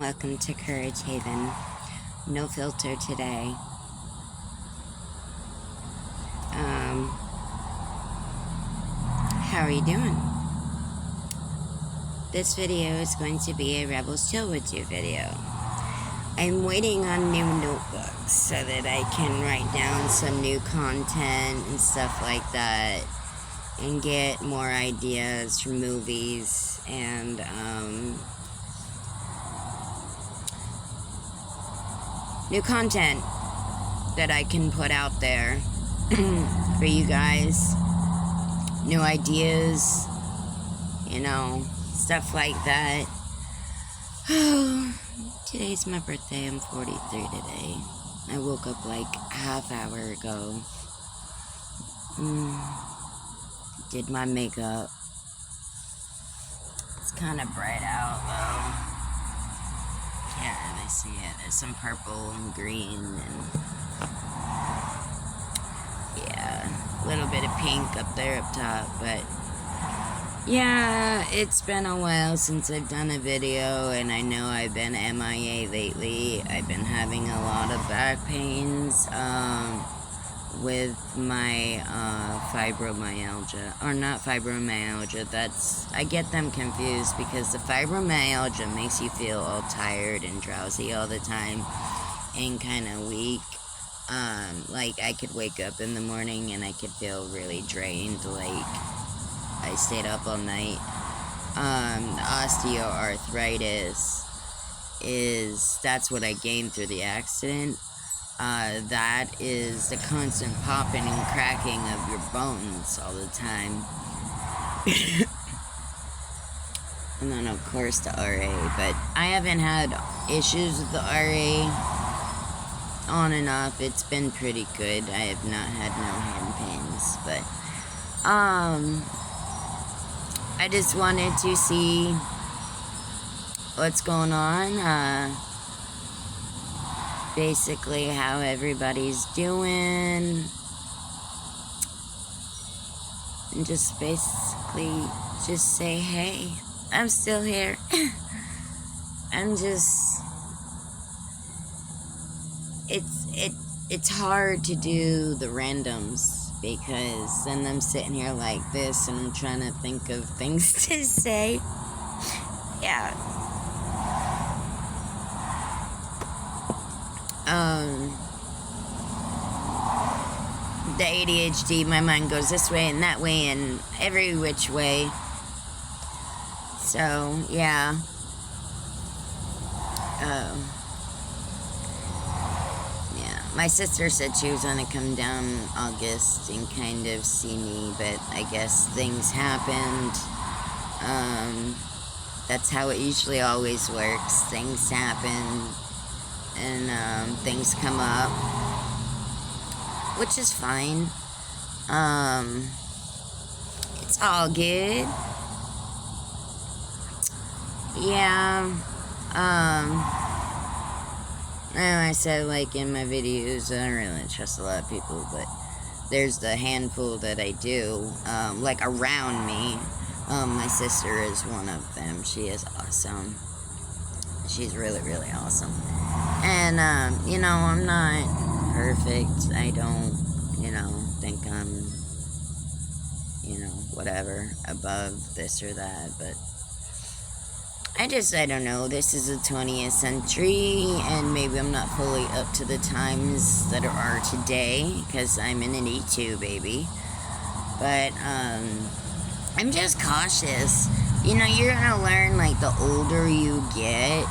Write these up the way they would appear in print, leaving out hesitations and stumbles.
Welcome to Courage Haven. No filter today. How are you doing? This video is going to be a Rebels Chill With You video. I'm waiting on new notebooks so that I can write down some new content and stuff like that and get more ideas for movies and new content that I can put out there for you guys. New ideas, you know, stuff like that. Today's my birthday. I'm 43 today. I woke up like a half hour ago. Did my makeup. It's kind of bright out though. Can't really see it. There's some purple and green and yeah, a little bit of pink up there up top, but yeah, it's been a while since I've done a video, and I know I've been MIA lately. I've been having a lot of back pains with my fibromyalgia, or not fibromyalgia, I get them confused because the fibromyalgia makes you feel all tired and drowsy all the time and kind of weak. Like I could wake up in the morning and I could feel really drained, like I stayed up all night. Osteoarthritis that's what I gained through the accident. That is the constant popping and cracking of your bones all the time. And then of course the RA, but I haven't had issues with the RA on and off. It's been pretty good. I have not had no hand pains, but I just wanted to see what's going on, basically how everybody's doing, and just basically just say, hey, I'm still here. It's hard to do the randoms because then I'm sitting here like this and I'm trying to think of things to say. Yeah. The ADHD, my mind goes this way and that way and every which way. So, yeah. My sister said she was going to come down August and kind of see me, but I guess things happened. That's how it usually always works. Things happen and things come up, which is fine. It's all good. Yeah. And I said, like, in my videos, I don't really trust a lot of people, but there's the handful that I do, like, around me. My sister is one of them. She is awesome. She's really, really awesome. And, you know, I'm not perfect. I don't, you know, think I'm, you know, whatever, above this or that, but I don't know, this is the 20th century, and maybe I'm not fully up to the times that are today, because I'm in an E2, baby. But, I'm just cautious. You know, you're gonna learn, like, the older you get,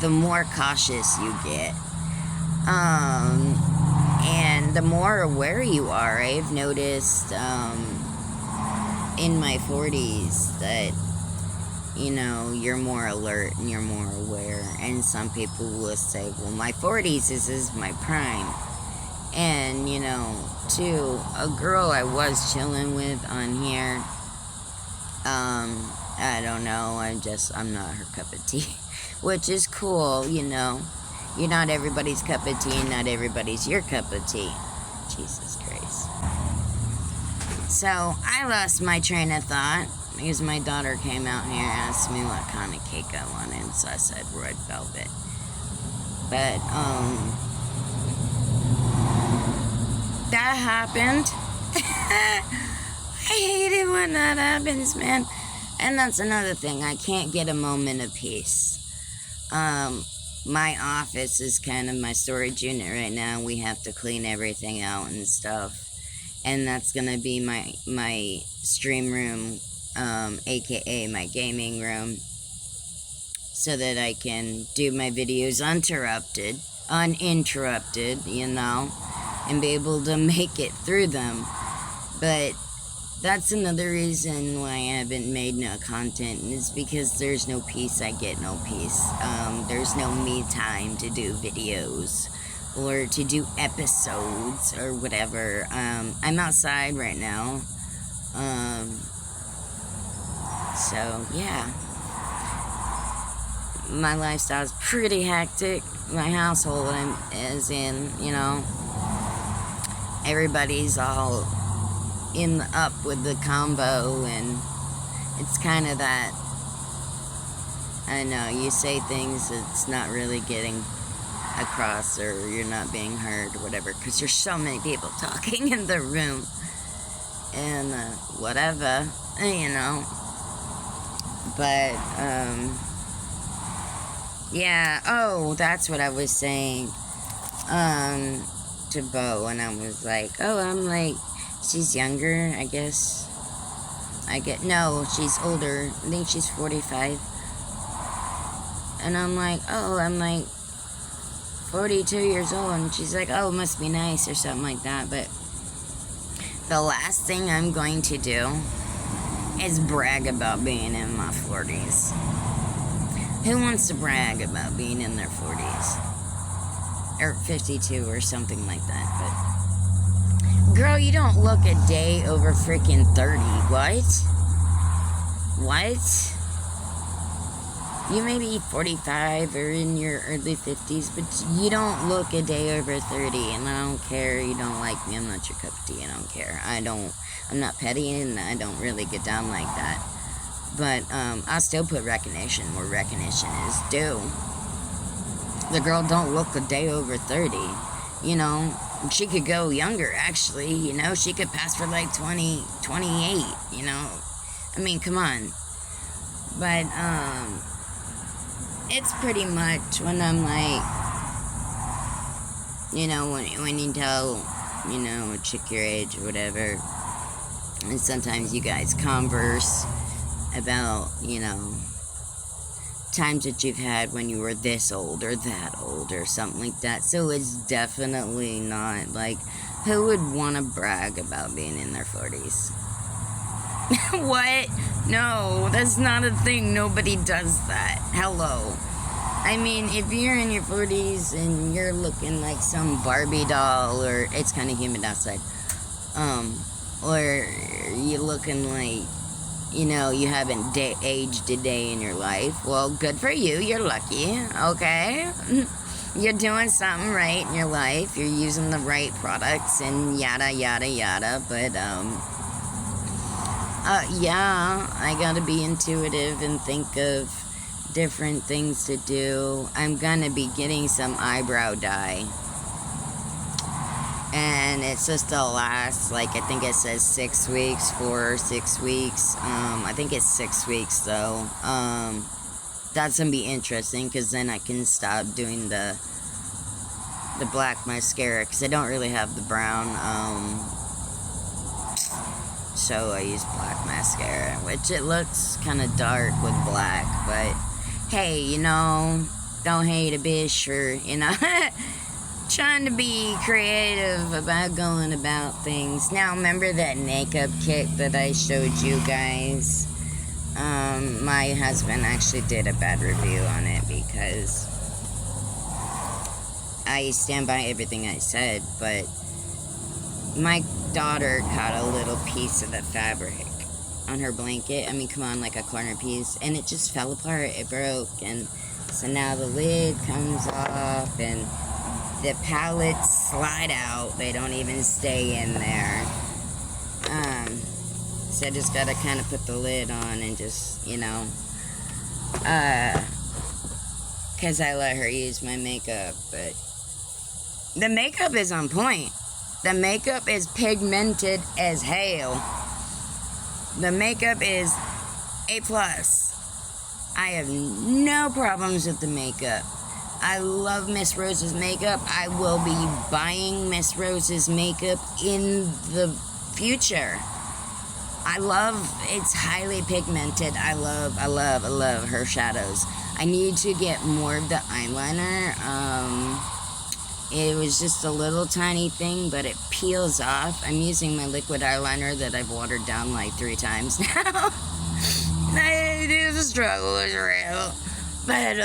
the more cautious you get. And the more aware you are. I've noticed, in my 40s that, you know, you're more alert and you're more aware. And some people will say, well, my 40s, this is my prime. And, you know, too, a girl I was chilling with on here, I don't know, I'm not her cup of tea. Which is cool, you know. You're not everybody's cup of tea and not everybody's your cup of tea. Jesus Christ. So, I lost my train of thought. because my daughter came out here and asked me what kind of cake I wanted, so I said red velvet. But, that happened. I hate it when that happens, man. And that's another thing. I can't get a moment of peace. My office is kind of my storage unit right now. We have to clean everything out and stuff. And that's gonna be my stream room, aka my gaming room, so that I can do my videos uninterrupted, you know, and be able to make it through them. But that's another reason why I haven't made no content, is because there's no peace. I get no peace. There's no me time to do videos or to do episodes or whatever. I'm outside right now. So yeah, my lifestyle's pretty hectic. My household is in, you know, everybody's all up with the combo, and it's kind of that, I know, you say things that's not really getting across, or you're not being heard or whatever, because there's so many people talking in the room, and whatever, you know. But yeah, oh, that's what I was saying to Bo, and I was like, oh, I'm like, she's younger, I guess. No, she's older. I think she's 45. And I'm like, oh, I'm like 42 years old. And she's like, oh, it must be nice or something like that. But the last thing I'm going to do is brag about being in my 40s. Who wants to brag about being in their 40s? Or 52 or something like that, but girl, you don't look a day over freaking 30. What? You may be 45 or in your early 50s, but you don't look a day over 30, and I don't care. You don't like me. I'm not your cup of tea. I don't care. I'm not petty, and I don't really get down like that. But, I'll still put recognition where recognition is due. The girl don't look a day over 30, you know. She could go younger, actually, you know. She could pass for like 20, 28, you know. I mean, come on. But, it's pretty much when I'm like, you know, when you tell, you know, a chick your age or whatever, and sometimes you guys converse about, you know, times that you've had when you were this old or that old or something like that. So it's definitely not like, who would want to brag about being in their 40s? What? No, that's not a thing. Nobody does that. Hello. I mean, if you're in your 40s and you're looking like some Barbie doll, or it's kind of humid outside, or you're looking like, you know, you haven't aged a day in your life, well, good for you. You're lucky, okay? You're doing something right in your life. You're using the right products and yada, yada, yada. But, yeah, I gotta be intuitive and think of different things to do. I'm gonna be getting some eyebrow dye. And it's just to last, like, I think it says 6 weeks, 4 or 6 weeks. I think it's 6 weeks, though. That's gonna be interesting, because then I can stop doing the black mascara, because I don't really have the brown, so I use black mascara, which it looks kind of dark with black, but hey, you know, don't hate a bitch for, you know, trying to be creative about going about things. Now, remember that makeup kit that I showed you guys? My husband actually did a bad review on it, because I stand by everything I said, but my daughter caught a little piece of the fabric on her blanket. I mean, come on, like a corner piece, and it just fell apart. It broke, and so now the lid comes off, and the pallets slide out. They don't even stay in there. nice. I just gotta kind of put the lid on and just, you know, because I let her use my makeup, but the makeup is on point. The makeup is pigmented as hell. The makeup is A+. I have no problems with the makeup. I love Miss Rose's makeup. I will be buying Miss Rose's makeup in the future. It's highly pigmented. I love her shadows. I need to get more of the eyeliner. It was just a little tiny thing, but it peels off. I'm using my liquid eyeliner that I've watered down like 3 times now. It is a struggle, it's real. But,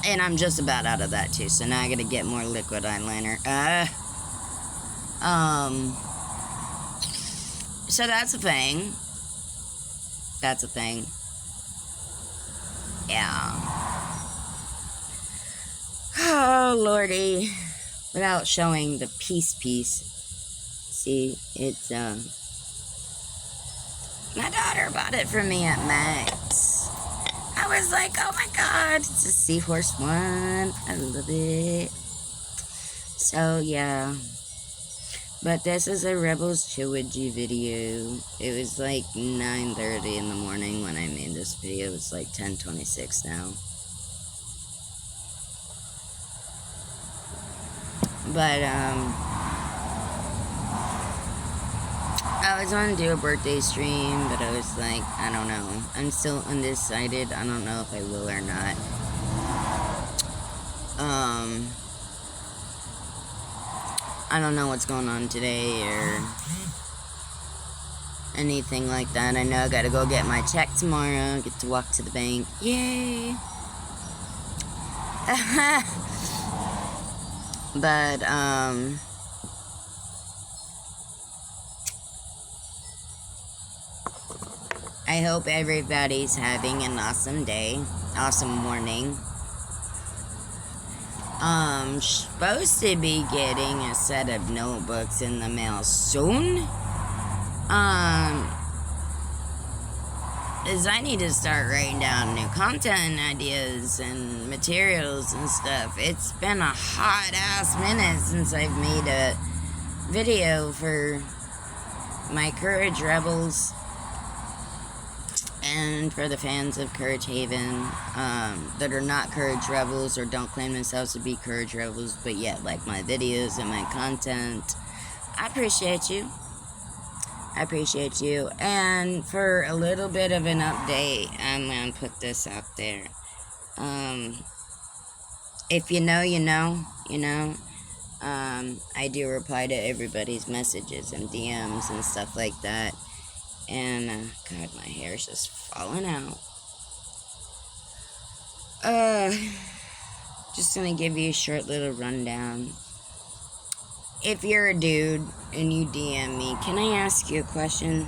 and I'm just about out of that too, so now I gotta get more liquid eyeliner. So that's a thing. That's a thing. Yeah. Oh, Lordy. Without showing the piece. See, it's, my daughter bought it for me at Max. I was like, oh my god, it's a seahorse one. I love it. So, yeah. But this is a Rebels Trilogy video. It was like 9:30 in the morning when I made this video. It's like 10:26 now. But, I was going to do a birthday stream, but I was like, I don't know. I'm still undecided. I don't know if I will or not. I don't know what's going on today or anything like that. I know I gotta go get my check tomorrow. Get to walk to the bank. Yay! But, I hope everybody's having an awesome day, awesome morning. Supposed to be getting a set of notebooks in the mail soon. Is I need to start writing down new content ideas and materials and stuff. It's been a hot ass minute since I've made a video for my Courage Rebels and for the fans of Courage Haven that are not Courage Rebels or don't claim themselves to be Courage Rebels but yet like my videos and my content. I appreciate you. I appreciate you. And for a little bit of an update, I'm going to put this out there. If you know, you know, you know. I do reply to everybody's messages and DMs and stuff like that. And, God, my hair's just falling out. Just gonna give you a short little rundown. If you're a dude and you DM me, can I ask you a question?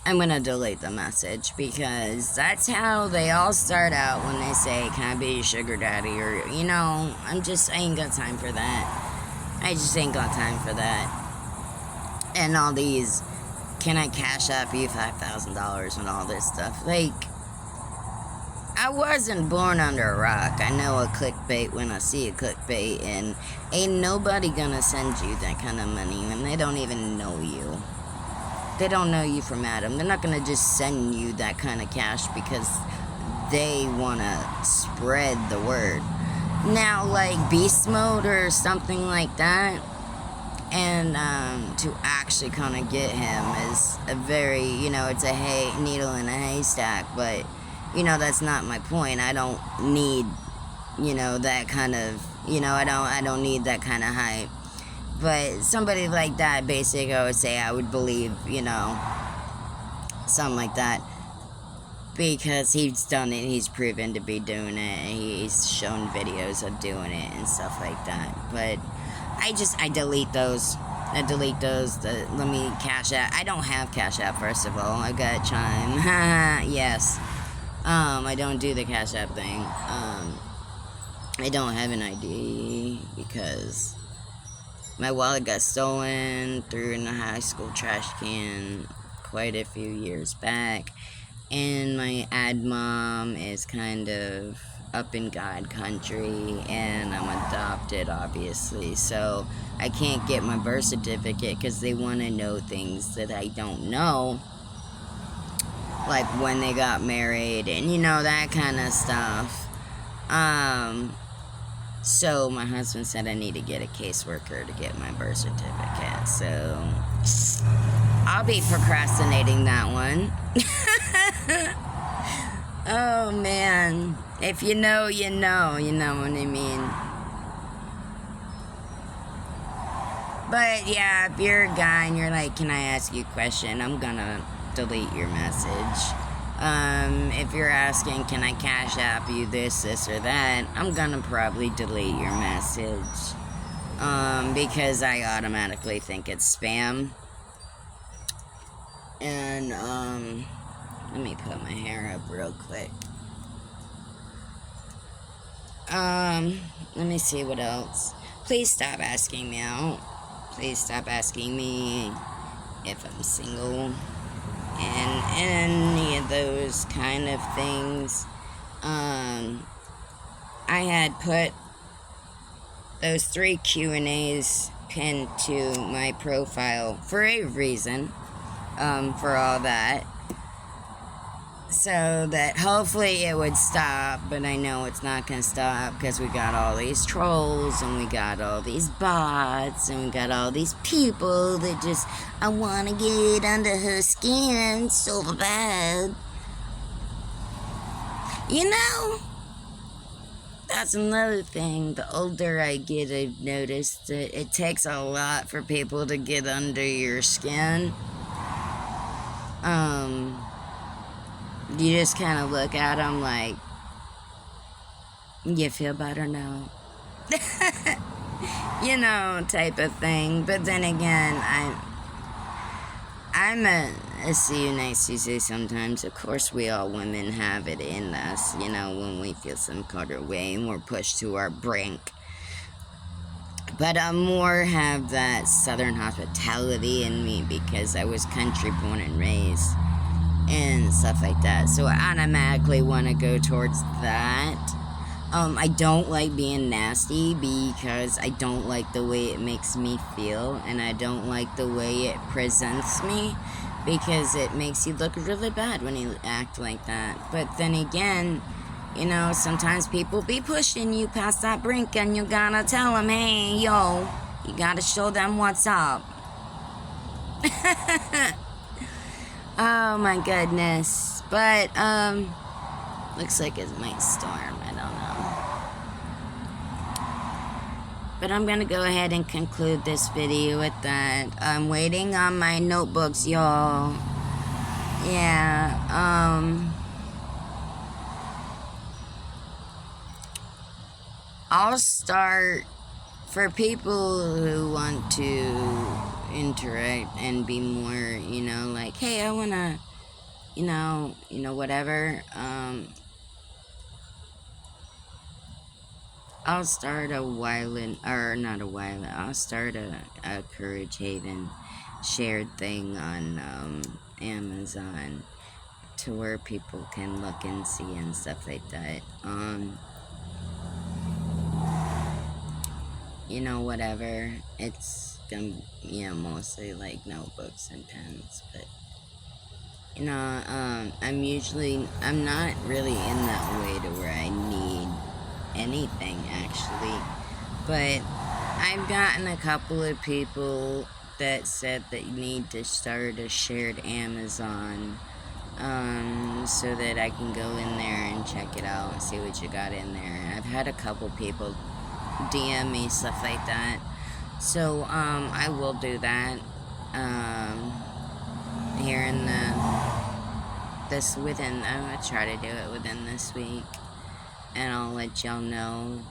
I'm gonna delete the message because that's how they all start out when they say, can I be your sugar daddy? Or, you know, I ain't got time for that. I just ain't got time for that. And all these, can I cash up you $5,000 and all this stuff? Like, I wasn't born under a rock. I know a clickbait when I see a clickbait, and ain't nobody gonna send you that kind of money when they don't even know you. They don't know you from Adam. They're not gonna just send you that kind of cash because they wanna spread the word. Now, like Beast Mode or something like that, and to actually kind of get him is a very, you know, it's a needle in a haystack, but you know, that's not my point. I don't need, you know, that kind of, you know, I don't need that kind of hype. But somebody like that, basically, I would say I would believe, you know, something like that. Because he's done it, he's proven to be doing it, and he's shown videos of doing it and stuff like that. But I delete those. I delete those. Let me Cash App. I don't have Cash App, first of all. I got Chime. Yes. I don't do the Cash App thing. I don't have an ID because My wallet got stolen, threw in a high school trash can quite a few years back. And my ad mom is kind of up in God country, and I'm adopted, obviously. So I can't get my birth certificate because they want to know things that I don't know. Like when they got married and, that kind of stuff. So my husband said I need to get a caseworker to get my birth certificate. So I'll be procrastinating that one. Oh man, if you know, you know what I mean. But yeah, if you're a guy and you're like, can I ask you a question? I'm gonna delete your message. If you're asking, can I cash app you this or that, I'm gonna probably delete your message. Because I automatically think it's spam. And, let me put my hair up real quick. Let me see what else. Please stop asking me out. Please stop asking me if I'm single. And any of those kind of things. I had put those 3 Q&As pinned to my profile for a reason, for all that. So that hopefully it would stop, but I know it's not going to stop because we got all these trolls and we got all these bots and we got all these people that just, I want to get under her skin so bad. That's another thing. The older I get, I've noticed that it takes a lot for people to get under your skin. You just kind of look at them like, you feel better now? Type of thing. But then again, I'm a see you next Tuesday sometimes. Of course, we all women have it in us, when we feel some kind of way and we're pushed to our brink. But I more have that southern hospitality in me because I was country born and raised and stuff like that. So I automatically want to go towards that. I don't like being nasty because I don't like the way it makes me feel, and I don't like the way it presents me because it makes you look really bad when you act like that. But then again, sometimes people be pushing you past that brink and you gotta tell them, hey, yo, you gotta show them what's up. Oh my goodness. But, looks like it might storm. I don't know. But I'm gonna go ahead and conclude this video with that. I'm waiting on my notebooks, y'all. Yeah, I'll start, for people who want to interact and be more, like, hey, I wanna, whatever, I'll start I'll start a Courage Haven shared thing on, Amazon to where people can look and see and stuff like that, whatever. It's gonna, mostly like notebooks and pens, but, I'm not really in that way to where I need anything, actually. But I've gotten a couple of people that said that you need to start a shared Amazon, so that I can go in there and check it out and see what you got in there. I've had a couple people DM me stuff like that, so I will do that here in I'm gonna try to do it within this week, and I'll let y'all know.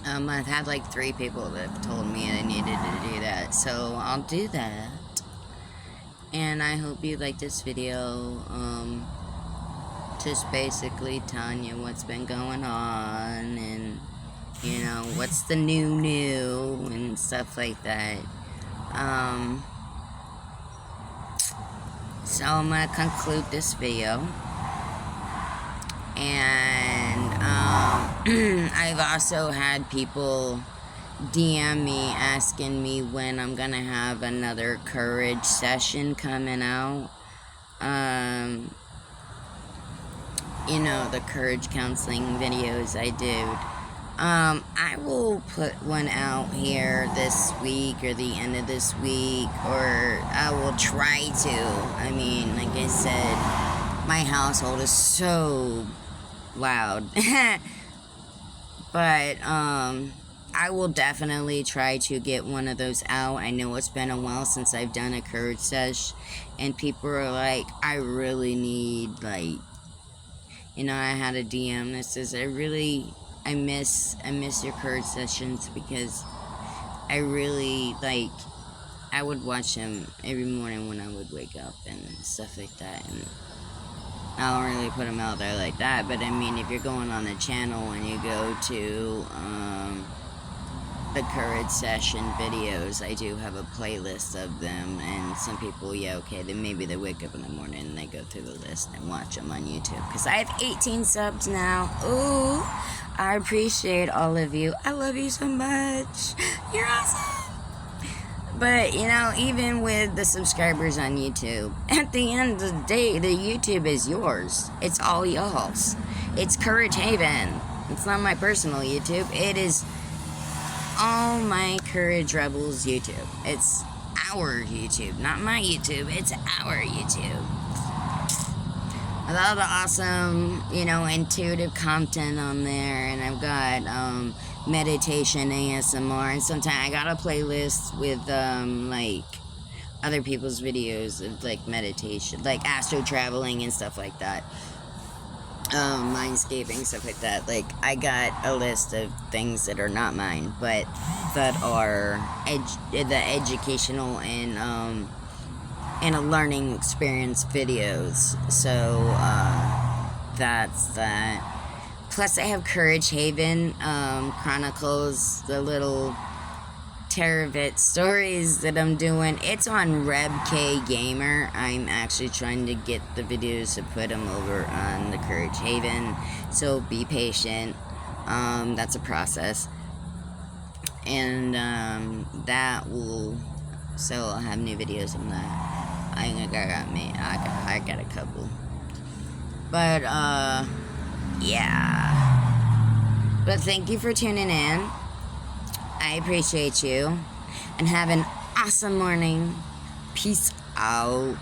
I've had like 3 people that have told me I needed to do that, so I'll do that. And I hope you like this video, just basically telling you what's been going on and You know, what's the new and stuff like that. So I'm gonna conclude this video. And I've also had people DM me asking me when I'm gonna have another courage session coming out. You know, the courage counseling videos I did. I will put one out here this week or the end of this week, or I will try to. I mean, like I said, my household is so loud. But, I will definitely try to get one of those out. I know it's been a while since I've done a courage sesh, and people are like, I really need, like, you know, I had a DM that says, I miss your courage sessions, because I really, like, I would watch them every morning when I would wake up and stuff like that, and I don't really put them out there like that, but I mean, if you're going on the channel and you go to, the courage session videos, I do have a playlist of them, and some people, yeah, okay, then maybe they wake up in the morning and they go through the list and watch them on YouTube, because I have 18 subs now. Ooh, I appreciate all of you. I love you so much. You're awesome. But, you know, even with the subscribers on YouTube, at the end of the day, the YouTube is yours. It's all y'all's. It's Courage Haven. It's not my personal YouTube. It is all my Courage Rebels YouTube. It's our YouTube, not my YouTube. It's our YouTube. With all the awesome, you know, intuitive content on there, and I've got meditation, ASMR, and sometimes I got a playlist with like other people's videos of like meditation, like astro traveling and stuff like that. Mindscaping, stuff like that. Like, I got a list of things that are not mine, but that are the educational and a learning experience videos. So, that's that. Plus, I have Courage Haven Chronicles, the little Terravit stories that I'm doing. It's on RebK Gamer. I'm actually trying to get the videos to put them over on the Courage Haven, so be patient. That's a process, and that will, so I'll have new videos on that. I got a couple, but yeah. But thank you for tuning in. I appreciate you, and have an awesome morning. Peace out.